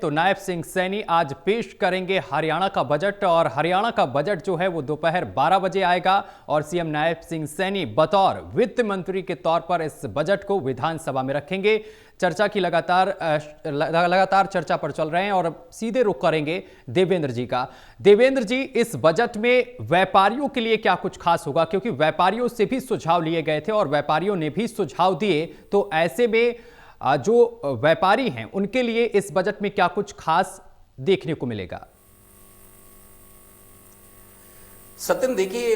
तो नायब सिंह सैनी आज पेश करेंगे हरियाणा का बजट और हरियाणा का बजट जो है वो दोपहर 12 बजे आएगा और सीएम नायब सिंह सैनी बतौर वित्त मंत्री के तौर पर इस बजट को विधानसभा में रखेंगे। चर्चा की लगातार चर्चा पर चल रहे हैं और सीधे रुख करेंगे देवेंद्र जी का। देवेंद्र जी, इस बजट में व्यापारियों के लिए क्या कुछ खास होगा, क्योंकि व्यापारियों से भी सुझाव लिए गए थे और व्यापारियों ने भी सुझाव दिए, तो ऐसे में जो व्यापारी हैं उनके लिए इस बजट में क्या कुछ खास देखने को मिलेगा? सत्यम, देखिए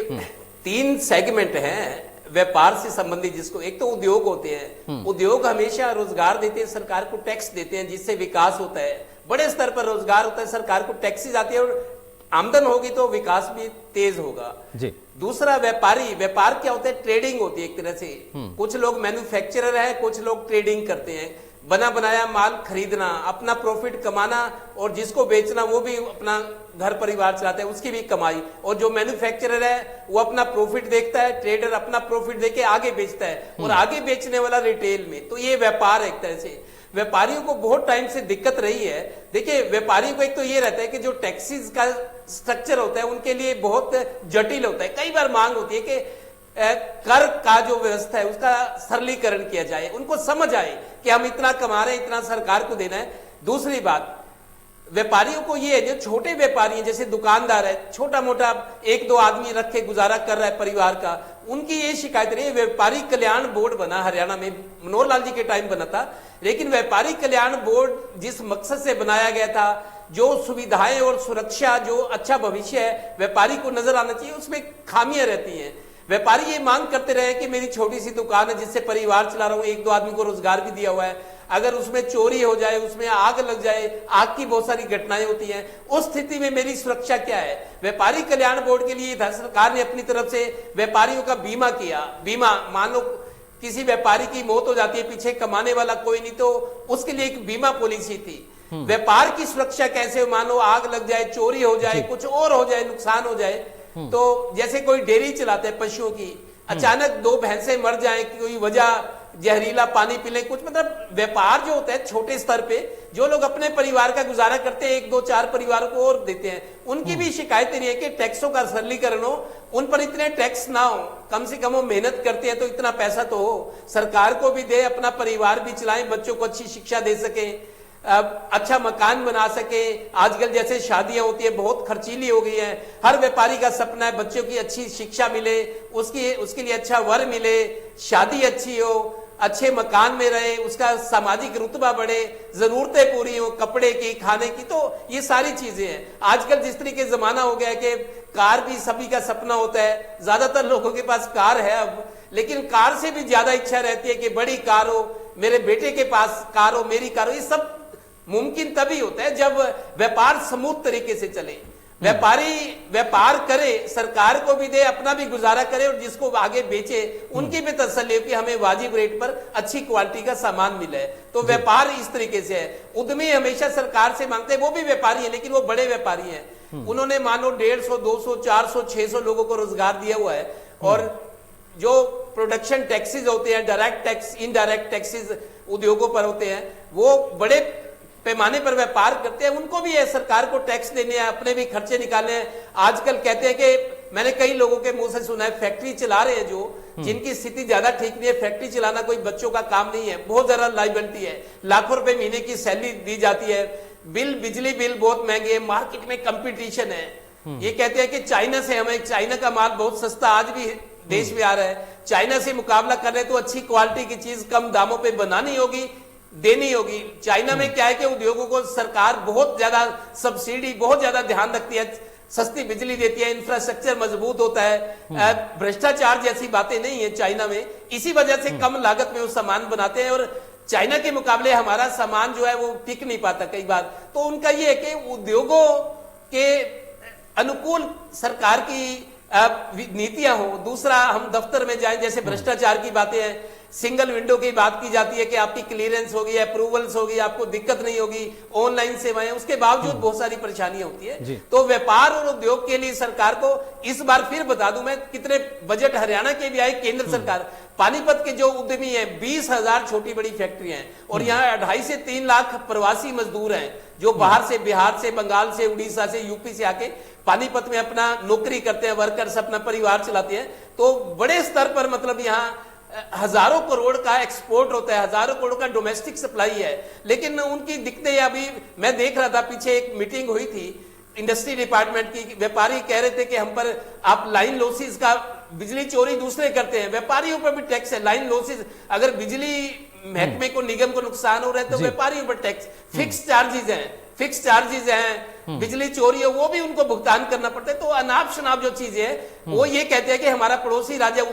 3 सेगमेंट हैं व्यापार से संबंधित, जिसको एक तो उद्योग होते हैं। उद्योग हमेशा रोजगार देते हैं, सरकार को टैक्स देते हैं, जिससे विकास होता है, बड़े स्तर पर रोजगार होता है, सरकार को टैक्सेस आती है और आमदन होगी तो विकास भी तेज होगा जी। दूसरा व्यापार क्या होता है? ट्रेडिंग होती है एक तरह से। कुछ लोग मैन्युफैक्चरर है, कुछ लोग ट्रेडिंग करते हैं, बना बनाया माल खरीदना, अपना प्रॉफिट कमाना और जिसको बेचना वो भी अपना घर परिवार चलाता है, उसकी भी कमाई। और जो मैन्युफैक्चरर है वो अपना प्रॉफिट देखता है, ट्रेडर अपना प्रॉफिट देके आगे बेचता है और आगे बेचने वाला रिटेल में। तो ये व्यापार एक तरह से व्यापारियों को बहुत टाइम से दिक्कत रही है। देखिए, व्यापारियों को एक तो ये रहता है कि जो टैक्सेस का स्ट्रक्चर होता है उनके लिए बहुत जटिल होता है। कई बार मांग होती है कि कर का जो व्यवस्था है उसका सरलीकरण किया जाए, उनको समझ आए कि हम इतना कमा रहे हैं, इतना सरकार को देना है। दूसरी बात, व्यापारियों को ये है, जो छोटे व्यापारी हैं, जैसे दुकानदार है, छोटा मोटा 1-2 आदमी रख के गुजारा कर रहा है परिवार का, उनकी ये शिकायत रही है। व्यापारी कल्याण बोर्ड बना हरियाणा में, मनोहर लाल जी के टाइम बना था, लेकिन व्यापारी कल्याण बोर्ड जिस मकसद से बनाया गया था, जो सुविधाएं और सुरक्षा, जो अच्छा भविष्य है व्यापारी को नजर आना चाहिए, उसमें खामियां रहती हैं। व्यापारी ये मांग करते रहे कि मेरी छोटी सी दुकान है जिससे परिवार चला रहा हूं, 1-2 आदमी को रोजगार भी दिया हुआ है, अगर उसमें चोरी हो जाए, उसमें आग लग जाए, आग की बहुत सारी घटनाएं होती हैं, उस स्थिति में मेरी सुरक्षा क्या है? व्यापारी कल्याण बोर्ड के लिए सरकार ने अपनी तरफ से व्यापारियों का बीमा किया। बीमा, मान लो किसी व्यापारी की मौत हो जाती है, पीछे कमाने वाला कोई नहीं, तो उसके लिए एक बीमा पॉलिसी थी। व्यापार की सुरक्षा कैसे? मान लो आग लग जाए, चोरी हो जाए, कुछ और हो जाए, नुकसान हो जाए, तो जैसे कोई डेयरी चलाते हैं पशुओं की, अचानक 2 भैंसें मर जाएं, कोई वजह, जहरीला पानी पी लें, कुछ, मतलब व्यापार जो होता है छोटे स्तर पे, जो लोग अपने परिवार का गुजारा करते हैं, 1-2-4 परिवारों को और देते हैं, उनकी भी शिकायत नहीं है कि टैक्सों का सरलीकरण हो, उन पर इतने टैक्स ना हो, कम से कम वो मेहनत करते हैं तो इतना पैसा तो हो, सरकार को भी दे, अपना परिवार भी चलाएं, बच्चों को अच्छी शिक्षा दे सके, अच्छा मकान बना सके। आजकल जैसे शादियां होती है बहुत खर्चीली हो गई है, हर व्यापारी का सपना है बच्चों की अच्छी शिक्षा मिले, उसके लिए अच्छा वर मिले, शादी अच्छी हो, अच्छे मकान में रहे, उसका सामाजिक रुतबा बढ़े, जरूरतें पूरी हो, कपड़े की, खाने की, तो ये सारी चीजें हैं। आजकल जिस तरीके जमाना हो गया है कि कार भी सभी का सपना होता है, ज्यादातर लोगों के पास कार है अब, लेकिन कार से भी ज्यादा इच्छा रहती है कि बड़ी कार हो, मेरे बेटे के पास कार हो, मेरी कार हो। ये सब मुमकिन तभी होता है जब व्यापार स्मूथ तरीके से चले, व्यापारी व्यापार करे, सरकार को भी दे, अपना भी गुजारा करे और जिसको आगे बेचे उनकी भी तसल्ली हो कि हमें वाजिब रेट पर अच्छी क्वालिटी का सामान मिले। तो व्यापार इस तरीके से है। उद्यमी हमेशा सरकार से मांगते हैं, वो भी व्यापारी है लेकिन वो बड़े व्यापारी हैं, उन्होंने मानो 150, 200, 400, 600 लोगों को रोजगार दिया हुआ है। और जो प्रोडक्शन टैक्सेस होते हैं, डायरेक्ट टैक्स, इनडायरेक्ट टैक्सेस उद्योगों पर होते हैं, वो बड़े पैमाने पर व्यापार करते हैं, उनको भी है सरकार को टैक्स देने हैं, अपने भी खर्चे निकालने हैं। आजकल कहते हैं कि मैंने कई लोगों के मुंह से सुना है, फैक्ट्री चला रहे हैं जो, जिनकी स्थिति ज्यादा ठीक नहीं है, फैक्ट्री चलाना कोई बच्चों का काम नहीं है, बहुत ज्यादा लाइबिलिटी है, लाखों रुपए महीने की सैलरी दी जाती है, बिजली बिल बहुत महंगे है, मार्केट में कंपटीशन है। ये कहते हैं कि चाइना से, हमें चाइना का माल बहुत सस्ता आज भी देश में आ रहा है, चाइना से मुकाबला कर रहे तो अच्छी क्वालिटी की चीज कम दामों पर बनानी होगी, देनी होगी। चाइना में क्या है कि उद्योगों को सरकार बहुत ज्यादा सब्सिडी, बहुत ज्यादा ध्यान रखती है, सस्ती बिजली देती है, इंफ्रास्ट्रक्चर मजबूत होता है, भ्रष्टाचार जैसी बातें नहीं है चाइना में, इसी वजह से कम लागत में वो सामान बनाते हैं और चाइना के मुकाबले हमारा सामान जो है वो टिक नहीं पाता कई बार। तो उनका ये है कि उद्योगों के अनुकूल सरकार की नीतियां हो। दूसरा, हम दफ्तर में जाएं, जैसे भ्रष्टाचार की बातें हैं, सिंगल विंडो की बात की जाती है कि आपकी क्लियरेंस होगी, अप्रूवल्स होगी, आपको दिक्कत नहीं होगी, ऑनलाइन सेवाएं, उसके बावजूद बहुत सारी परेशानियां होती है। तो व्यापार और उद्योग के लिए सरकार को इस बार फिर बता दूं मैं, कितने बजट हरियाणा के भी आए, केंद्र सरकार, पानीपत के जो उद्यमी हैं, 20,000 छोटी बड़ी फैक्ट्रियां हैं और यहाँ 2.5 से 3 लाख प्रवासी मजदूर हैं, जो बाहर से, बिहार से, बंगाल से, उड़ीसा से, यूपी से आके पानीपत में अपना नौकरी करते हैं, वर्कर्स अपना परिवार चलाते हैं। तो बड़े स्तर पर मतलब यहाँ हजारों करोड़ का एक्सपोर्ट होता है, हजारों करोड़ का डोमेस्टिक सप्लाई है, लेकिन उनकी दिक्कतें अभी मैं देख रहा था, पीछे एक मीटिंग हुई थी इंडस्ट्री डिपार्टमेंट की, व्यापारी कह रहे थे कि हम पर आप लाइन लॉसेस का, बिजली चोरी दूसरे करते हैं, व्यापारियों पर भी टैक्स है, लाइन लॉसेस, अगर बिजली महकमे को, निगम को नुकसान हो रहा है तो व्यापारियों पर टैक्स, फिक्स चार्जेस हैं, बिजली चोरी है वो भी उनको भुगतान करना पड़ता है। तो अनाप शनाप जो चीज है वो ये कहते हैं कि हमारा पड़ोसी राज्य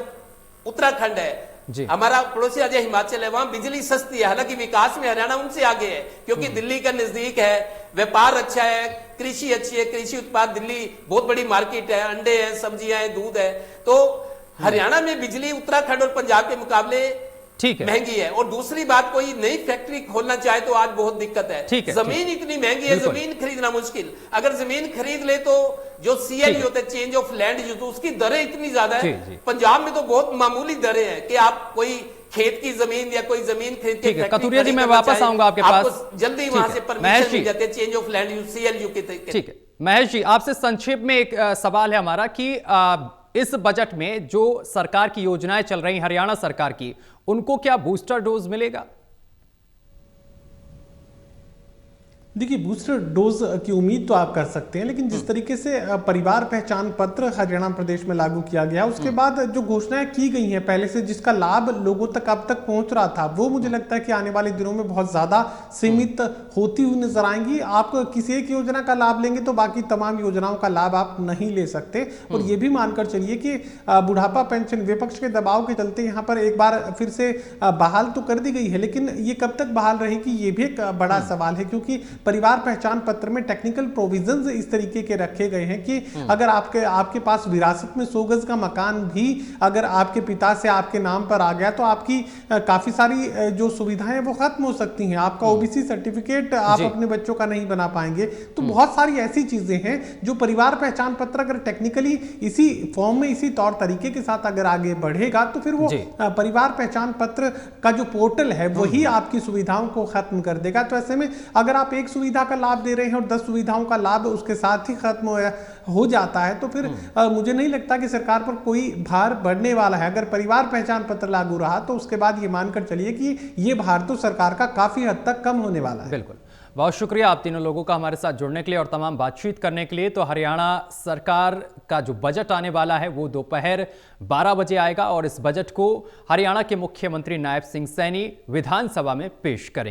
उत्तराखंड है, हमारा पड़ोसी राज्य हिमाचल है, वहां बिजली सस्ती है, हालांकि विकास में हरियाणा उनसे आगे है क्योंकि दिल्ली का नजदीक है, व्यापार अच्छा है, कृषि अच्छी है, कृषि उत्पाद, दिल्ली बहुत बड़ी मार्केट है, अंडे हैं, सब्जियां हैं, दूध है। तो हरियाणा में बिजली उत्तराखंड और पंजाब के मुकाबले ठीक है, महंगी है। और दूसरी बात, कोई नई फैक्ट्री खोलना चाहे तो आज बहुत दिक्कत है, जमीन इतनी महंगी है, जमीन खरीदना मुश्किल, अगर जमीन खरीद ले तो जो CLU होता है, चेंज ऑफ लैंड यूज, उसकी दरें इतनी ज्यादा है। पंजाब में तो बहुत मामूली दरें हैं कि आप कोई खेत की जमीन या कोई जमीन खरीद के, कतुरिया जी मैं वापस आऊंगा आपके पास, जल्दी वहां से परमिशन मिल जाते हैं, change of land use CLU के। ठीक है महेश जी, आपसे संक्षेप में एक सवाल है हमारा कि इस बजट में जो सरकार की योजनाएं चल रही हरियाणा सरकार की, उनको क्या बूस्टर डोज मिलेगा? देखिए, बूस्टर डोज की उम्मीद तो आप कर सकते हैं, लेकिन जिस तरीके से परिवार पहचान पत्र हरियाणा प्रदेश में लागू किया गया, उसके बाद जो घोषणाएं की गई हैं पहले से, जिसका लाभ लोगों तक अब तक पहुंच रहा था, वो मुझे लगता है कि आने वाले दिनों में बहुत ज्यादा सीमित होती हुई नजर आएंगी। आप किसी एक योजना का लाभ लेंगे तो बाकी तमाम योजनाओं का लाभ आप नहीं ले सकते। और ये भी मानकर चलिए कि बुढ़ापा पेंशन विपक्ष के दबाव के चलते यहाँ पर एक बार फिर से बहाल तो कर दी गई है, लेकिन ये कब तक बहाल रहेगी ये भी एक बड़ा सवाल है, क्योंकि परिवार पहचान पत्र में टेक्निकल प्रोविजंस इस तरीके के रखे गए हैं कि अगर आपके पास विरासत में 100 गज का मकान भी अगर आपके पिता से आपके नाम पर आ गया तो आपकी काफी सारी जो सुविधाएं वो खत्म हो सकती हैं। आपका OBC सर्टिफिकेट आप अपने बच्चों का नहीं बना पाएंगे। तो बहुत सारी ऐसी चीजें हैं जो परिवार पहचान पत्र अगर टेक्निकली इसी फॉर्म में, इसी तौर तरीके के साथ अगर आगे बढ़ेगा तो फिर वो परिवार पहचान पत्र का जो पोर्टल है वही आपकी सुविधाओं को खत्म कर देगा। तो ऐसे में अगर आप एक सुविधा का लाभ दे रहे हैं और 10 सुविधाओं का लाभ उसके साथ ही खत्म हो जाता है तो फिर मुझे नहीं लगता कि सरकार पर कोई भार बढ़ने वाला है। अगर परिवार पहचान पत्र लागू रहा तो उसके बाद ये मानकर चलिए कि ये भार तो सरकार का काफी हद तक कम होने वाला है। बिल्कुल, बहुत शुक्रिया आप तीनों लोगों का हमारे साथ जुड़ने के लिए और तमाम बातचीत करने के लिए। तो हरियाणा सरकार का जो बजट आने वाला है वो दोपहर 12 बजे आएगा और इस बजट को हरियाणा के मुख्यमंत्री नायब सिंह सैनी विधानसभा में पेश करेंगे।